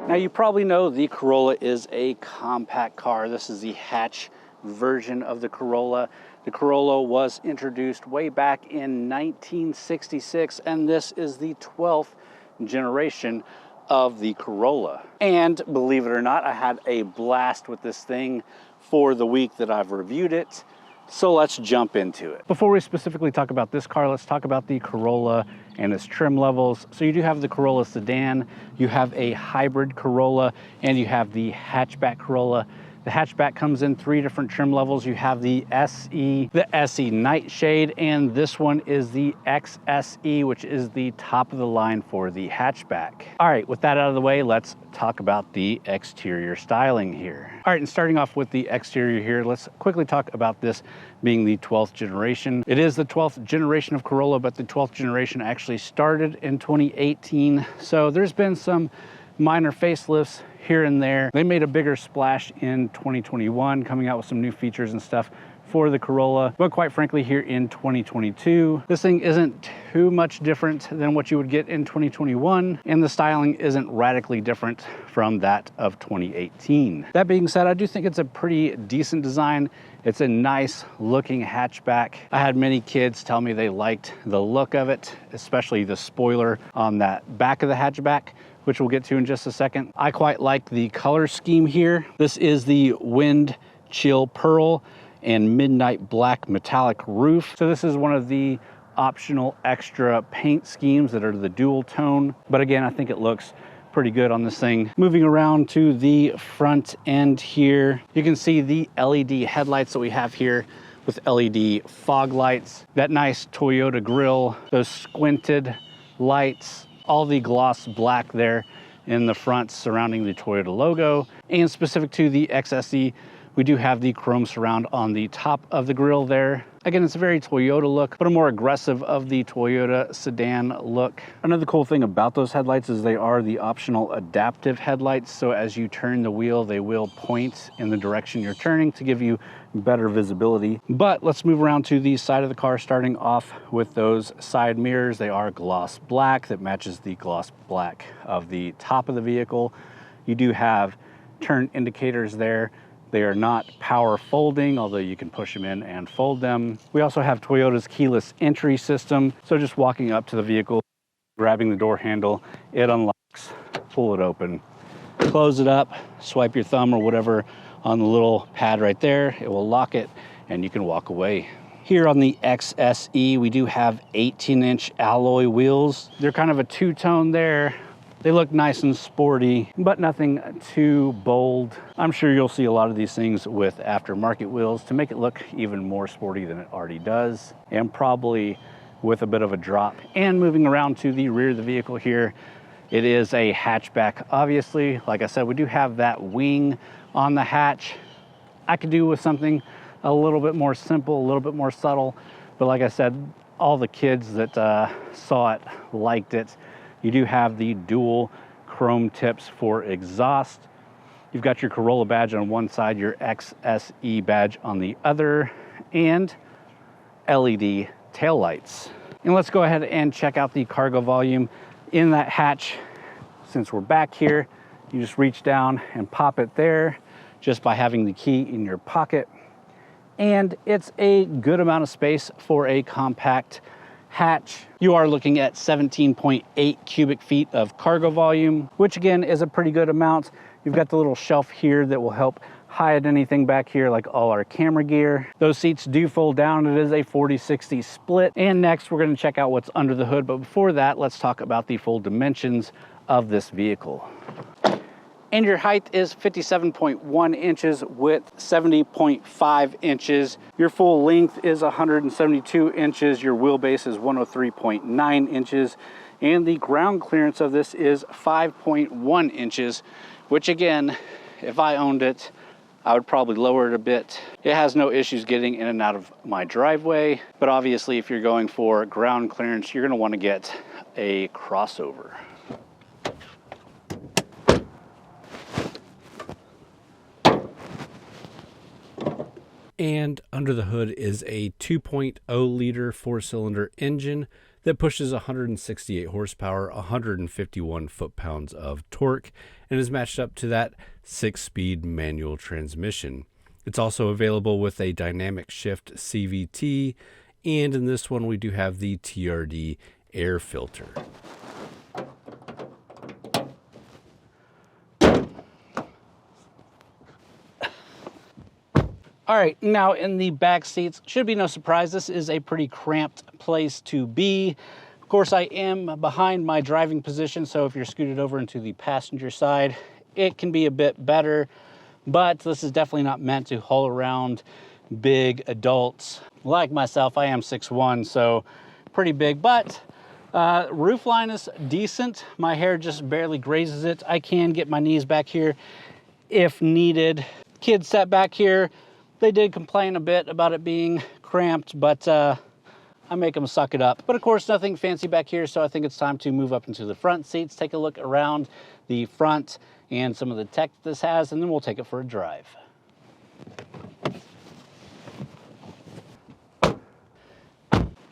Now you probably know the Corolla is a compact car. This is the hatch version of the Corolla. The Corolla was introduced way back in 1966, and this is the 12th generation of the Corolla. And believe it or not, I had a blast with this thing for the week that I've reviewed it. So let's jump into it. Before we specifically talk about this car, let's talk about the Corolla and its trim levels. So you do have the Corolla sedan, you have a hybrid Corolla, and you have the hatchback Corolla. The hatchback comes in 3 different trim levels. You have the SE, the SE Nightshade, and this one is the XSE, which is the top of the line for the hatchback. All right, with that out of the way, let's talk about the exterior styling here. All right, and starting off with the exterior here, let's quickly talk about this being the 12th generation. It is the 12th generation of Corolla, but the 12th generation actually started in 2018. So there's been some minor facelifts here and there. They made a bigger splash in 2021, coming out with some new features and stuff for the Corolla. But quite frankly, here in 2022, this thing isn't too much different than what you would get in 2021, and the styling isn't radically different from that of 2018. That being said, I do think it's a pretty decent design. It's a nice looking hatchback. I had many kids tell me they liked the look of it, especially the spoiler on that back of the hatchback, which we'll get to in just a second. I quite like the color scheme here. This is the Wind Chill Pearl and Midnight Black metallic roof. So this is one of the optional extra paint schemes that are the dual tone. But again, I think it looks pretty good on this thing. Moving around to the front end here, you can see the LED headlights that we have here with LED fog lights, that nice Toyota grille, those squinted lights, all the gloss black there in the front surrounding the Toyota logo. And specific to the XSE, we do have the chrome surround on the top of the grille there. Again, it's a very Toyota look, but a more aggressive of the Toyota sedan look. Another cool thing about those headlights is they are the optional adaptive headlights. So as you turn the wheel, they will point in the direction you're turning to give you better visibility. But let's move around to the side of the car, starting off with those side mirrors. They are gloss black that matches the gloss black of the top of the vehicle. You do have turn indicators there. They are not power folding, although you can push them in and fold them. We also have Toyota's keyless entry system. So just walking up to the vehicle, grabbing the door handle, it unlocks, pull it open, close it up, swipe your thumb or whatever on the little pad right there. It will lock it and you can walk away. Here on the XSE, we do have 18-inch alloy wheels. They're kind of a two-tone there. They look nice and sporty, but nothing too bold. I'm sure you'll see a lot of these things with aftermarket wheels to make it look even more sporty than it already does, and probably with a bit of a drop. And moving around to the rear of the vehicle here, it is a hatchback. Obviously, like I said, we do have that wing on the hatch. I could do with something a little bit more simple, a little bit more subtle, but like I said, all the kids that saw it liked it. You do have the dual chrome tips for exhaust. You've got your Corolla badge on one side, your XSE badge on the other, and LED taillights. And let's go ahead and check out the cargo volume in that hatch. Since we're back here, you just reach down and pop it there just by having the key in your pocket. And it's a good amount of space for a compact hatch. You are looking at 17.8 cubic feet of cargo volume, which again is a pretty good amount. You've got the little shelf here that will help hide anything back here, like all our camera gear. Those seats do fold down. It is a 40-60 split. And next we're going to check out what's under the hood. But before that, let's talk about the full dimensions of this vehicle. And your height is 57.1 inches, width 70.5 inches. Your full length is 172 inches. Your wheelbase is 103.9 inches. And the ground clearance of this is 5.1 inches, which again, if I owned it, I would probably lower it a bit. It has no issues getting in and out of my driveway, but obviously if you're going for ground clearance, you're going to want to get a crossover. And under the hood is a 2.0 liter 4-cylinder engine that pushes 168 horsepower, 151 foot-pounds of torque, and is matched up to that 6-speed manual transmission. It's also available with a dynamic shift CVT, and in this one we do have the TRD air filter. All right, now in the back seats, should be no surprise, this is a pretty cramped place to be. Of course, I am behind my driving position, so if you're scooted over into the passenger side, it can be a bit better, but this is definitely not meant to haul around big adults. Like myself, I am 6'1", so pretty big, but roof line is decent. My hair just barely grazes it. I can get my knees back here if needed. Kids sat back here. They did complain a bit about it being cramped, but I make them suck it up. But of course, nothing fancy back here, so I think it's time to move up into the front seats, take a look around the front and some of the tech this has, and then we'll take it for a drive.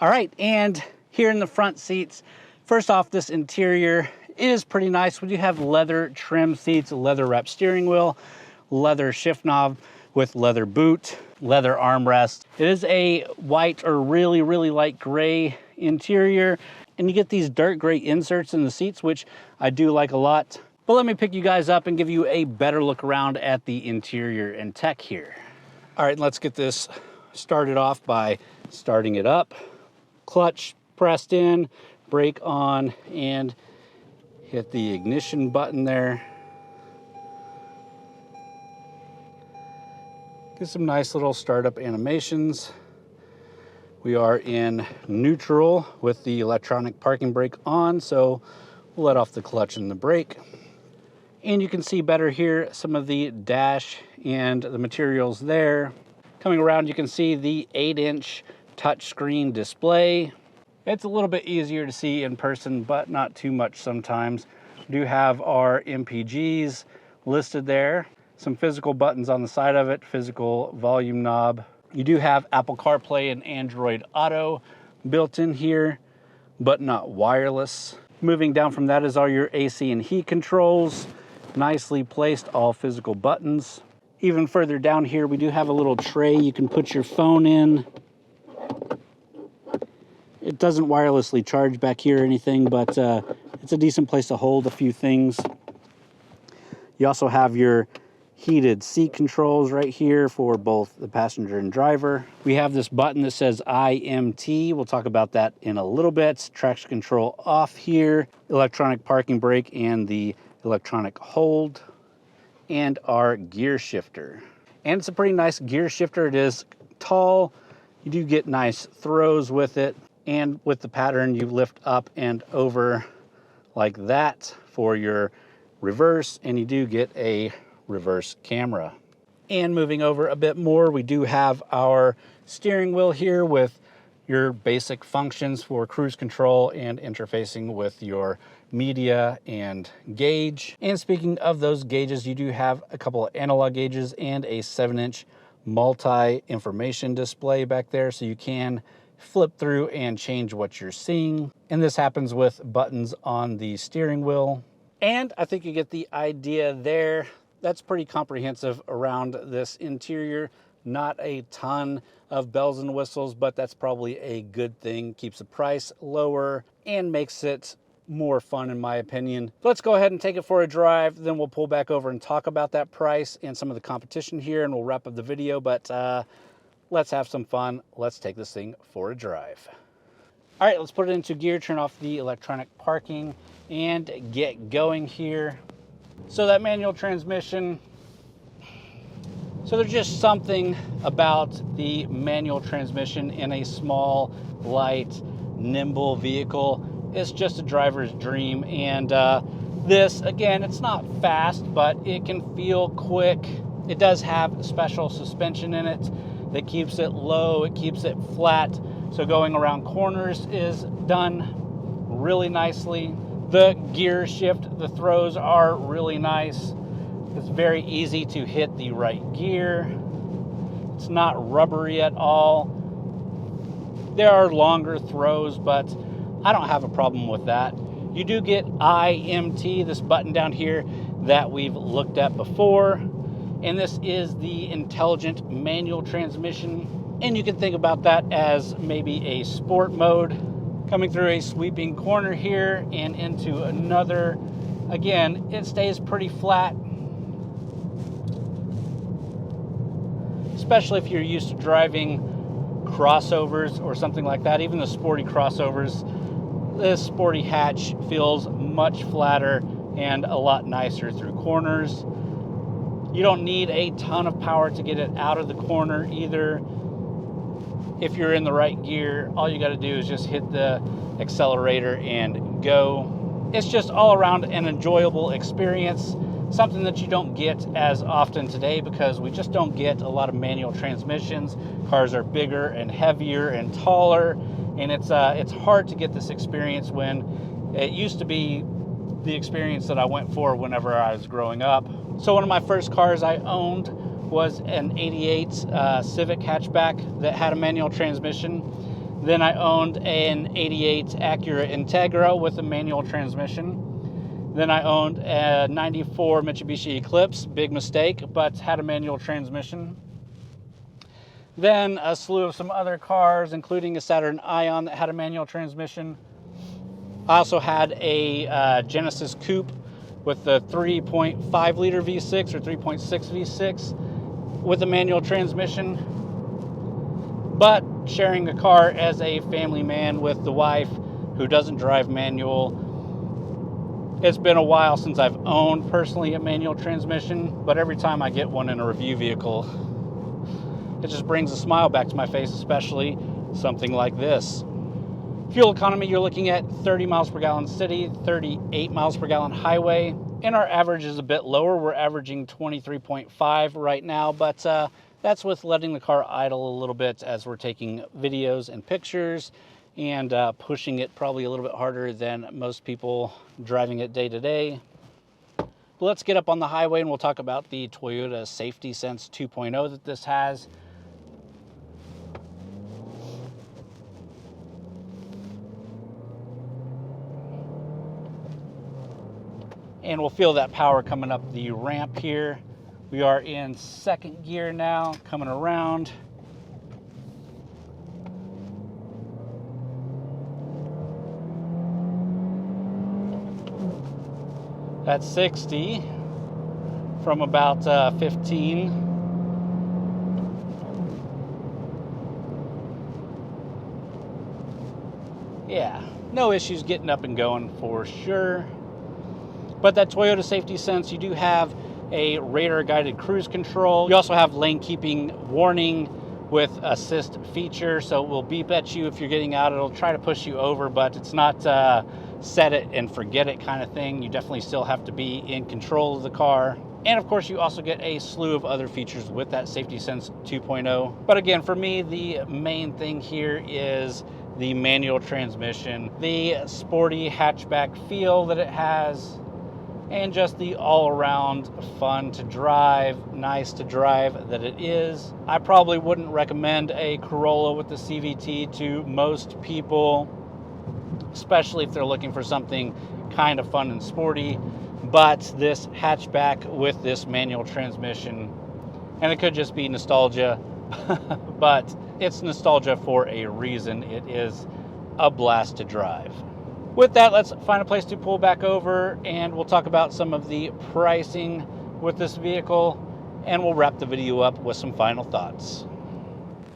All right, and here in the front seats, first off, this interior is pretty nice. We do have leather trim seats, a leather wrapped steering wheel, leather shift knob with leather boot, leather armrest. It is a white or really light gray interior, and you get these dark gray inserts in the seats, which I do like a lot. But let me pick you guys up and give you a better look around at the interior and tech here. All right, let's get this started off by starting it up. Clutch pressed in, brake on, and hit the ignition button there. Get some nice little startup animations. We are in neutral with the electronic parking brake on, so we'll let off the clutch and the brake. And you can see better here some of the dash and the materials there. Coming around, you can see the 8-inch touchscreen display. It's a little bit easier to see in person, but not too much sometimes. We do have our MPGs listed there. Some physical buttons on the side of it, physical volume knob. You do have Apple CarPlay and Android Auto built in here, but not wireless. Moving down from that is all your AC and heat controls. Nicely placed, all physical buttons. Even further down here, we do have a little tray you can put your phone in. It doesn't wirelessly charge back here or anything, but it's a decent place to hold a few things. You also have your heated seat controls right here for both the passenger and driver. We have this button that says IMT. We'll talk about that in a little bit. Traction control off here, electronic parking brake and the electronic hold, and our gear shifter. And it's a pretty nice gear shifter. It is tall. You do get nice throws with it. And with the pattern, you lift up and over like that for your reverse, and you do get a reverse camera. And moving over a bit more, we do have our steering wheel here with your basic functions for cruise control and interfacing with your media and gauge. And speaking of those gauges, you do have a couple of analog gauges and a 7-inch multi-information display back there, so you can flip through and change what you're seeing. And this happens with buttons on the steering wheel. And I think you get the idea there. That's pretty comprehensive around this interior. Not a ton of bells and whistles, but that's probably a good thing. Keeps the price lower and makes it more fun, in my opinion. Let's go ahead and take it for a drive. Then we'll pull back over and talk about that price and some of the competition here, and we'll wrap up the video. But let's have some fun. Let's take this thing for a drive. All right, let's put it into gear, turn off the electronic parking, and get going here. So that manual transmission, so there's just something about the manual transmission in a small, light, nimble vehicle. It's just a driver's dream. And this, again, it's not fast, but it can feel quick. It does have special suspension in it that keeps it low, it keeps it flat, so going around corners is done really nicely. The gear shift, the throws are really nice. It's very easy to hit the right gear. It's not rubbery at all. There are longer throws, but I don't have a problem with that. You do get IMT, this button down here that we've looked at before. And this is the intelligent manual transmission. And you can think about that as maybe a sport mode. Coming through a sweeping corner here and into another. Again, it stays pretty flat. Especially if you're used to driving crossovers or something like that. Even the sporty crossovers, this sporty hatch feels much flatter and a lot nicer through corners. You don't need a ton of power to get it out of the corner either. If you're in the right gear, all you got to do is just hit the accelerator and go. It's just all around an enjoyable experience, something that you don't get as often today because we just don't get a lot of manual transmissions. Cars are bigger and heavier and taller, and it's hard to get this experience when it used to be the experience that I went for whenever I was growing up. So one of my first cars I owned was an 88 Civic hatchback that had a manual transmission. Then I owned an 88 Acura Integra with a manual transmission. Then I owned a 94 Mitsubishi Eclipse, big mistake, but had a manual transmission. Then a slew of some other cars, including a Saturn Ion that had a manual transmission. I also had a Genesis Coupe with the 3.5 liter V6 or 3.6 V6 with a manual transmission. But sharing a car as a family man with the wife who doesn't drive manual, it's been a while since I've owned personally a manual transmission, but every time I get one in a review vehicle, it just brings a smile back to my face, especially something like this. Fuel economy, you're looking at 30 miles per gallon city, 38 miles per gallon highway, and our average is a bit lower. We're averaging 23.5 right now, but that's with letting the car idle a little bit as we're taking videos and pictures and pushing it probably a little bit harder than most people driving it day to day. But let's get up on the highway and we'll talk about the Toyota Safety Sense 2.0 that this has. And we'll feel that power coming up the ramp here. We are in second gear now, coming around. That's 60 from about 15. Yeah, no issues getting up and going for sure. But that Toyota Safety Sense, you do have a radar guided cruise control. You also have lane keeping warning with assist feature, so it will beep at you if you're getting out. It'll try to push you over, but it's not set it and forget it kind of thing. You definitely still have to be in control of the car. And of course, you also get a slew of other features with that Safety Sense 2.0. But again, for me, the main thing here is the manual transmission, the sporty hatchback feel that it has, and just the all-around fun to drive, nice to drive that it is. I probably wouldn't recommend a Corolla with the CVT to most people, especially if they're looking for something kind of fun and sporty. But this hatchback with this manual transmission, and it could just be nostalgia, but it's nostalgia for a reason. It is a blast to drive. With that, let's find a place to pull back over and we'll talk about some of the pricing with this vehicle and we'll wrap the video up with some final thoughts.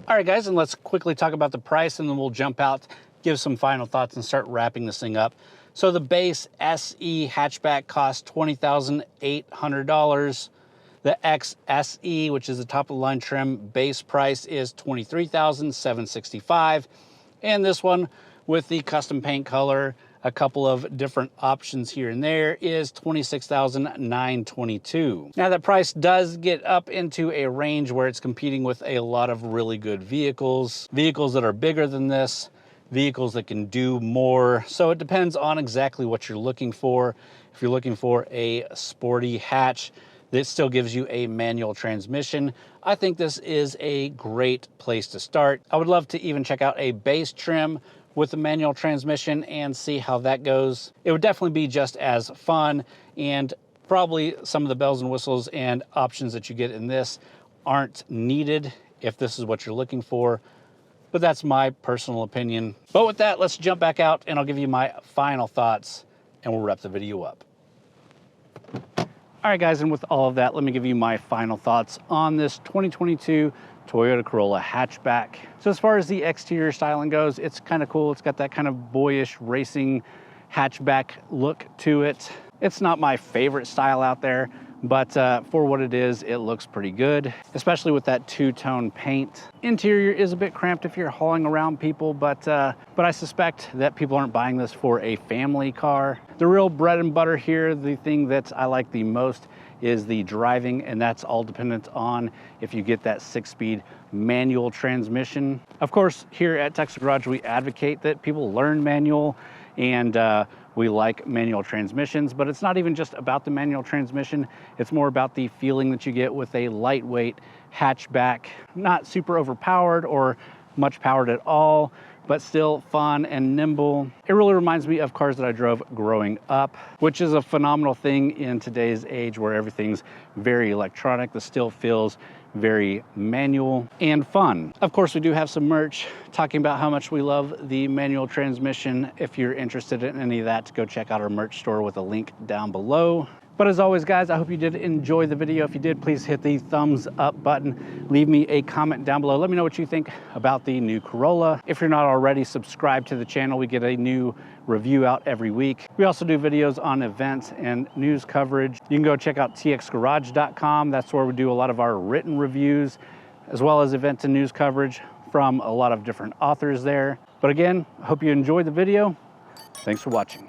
All right, guys, and let's quickly talk about the price and then we'll jump out, give some final thoughts and start wrapping this thing up. So the base SE hatchback costs $20,800. The XSE, which is the top of the line trim, base price is $23,765. And this one with the custom paint color, a couple of different options here and there, is $26,922. Now that price does get up into a range where it's competing with a lot of really good vehicles that are bigger than this, vehicles that can do more. So it depends on exactly what you're looking for. If you're looking for a sporty hatch that still gives you a manual transmission, I think this is a great place to start. I would love to even check out a base trim with a manual transmission and see how that goes. It would definitely be just as fun, and probably some of the bells and whistles and options that you get in this aren't needed if this is what you're looking for. But that's my personal opinion. But with that, let's jump back out and I'll give you my final thoughts and we'll wrap the video up. All right, guys, and with all of that, let me give you my final thoughts on this 2022 Toyota Corolla hatchback. So as far as the exterior styling goes, it's kind of cool. It's got that kind of boyish racing hatchback look to it. It's not my favorite style out there, but for what it is, it looks pretty good, especially with that two-tone paint. Interior is a bit cramped if you're hauling around people, but I suspect that people aren't buying this for a family car. The real bread and butter here, the thing that I like the most, is the driving, and that's all dependent on if you get that 6-speed manual transmission. Of course, here at TexasGarage, we advocate that people learn manual, and we like manual transmissions, but it's not even just about the manual transmission. It's more about the feeling that you get with a lightweight hatchback, not super overpowered or much powered at all, but still fun and nimble. It really reminds me of cars that I drove growing up, which is a phenomenal thing in today's age where everything's very electronic. This still feels very manual and fun. Of course, we do have some merch talking about how much we love the manual transmission. If you're interested in any of that, go check out our merch store with a link down below. But as always, guys, I hope you did enjoy the video. If you did, please hit the thumbs up button. Leave me a comment down below. Let me know what you think about the new Corolla. If you're not already subscribed to the channel, we get a new review out every week. We also do videos on events and news coverage. You can go check out TXGARAGE.com. That's where we do a lot of our written reviews, as well as event and news coverage from a lot of different authors there. But again, I hope you enjoyed the video. Thanks for watching.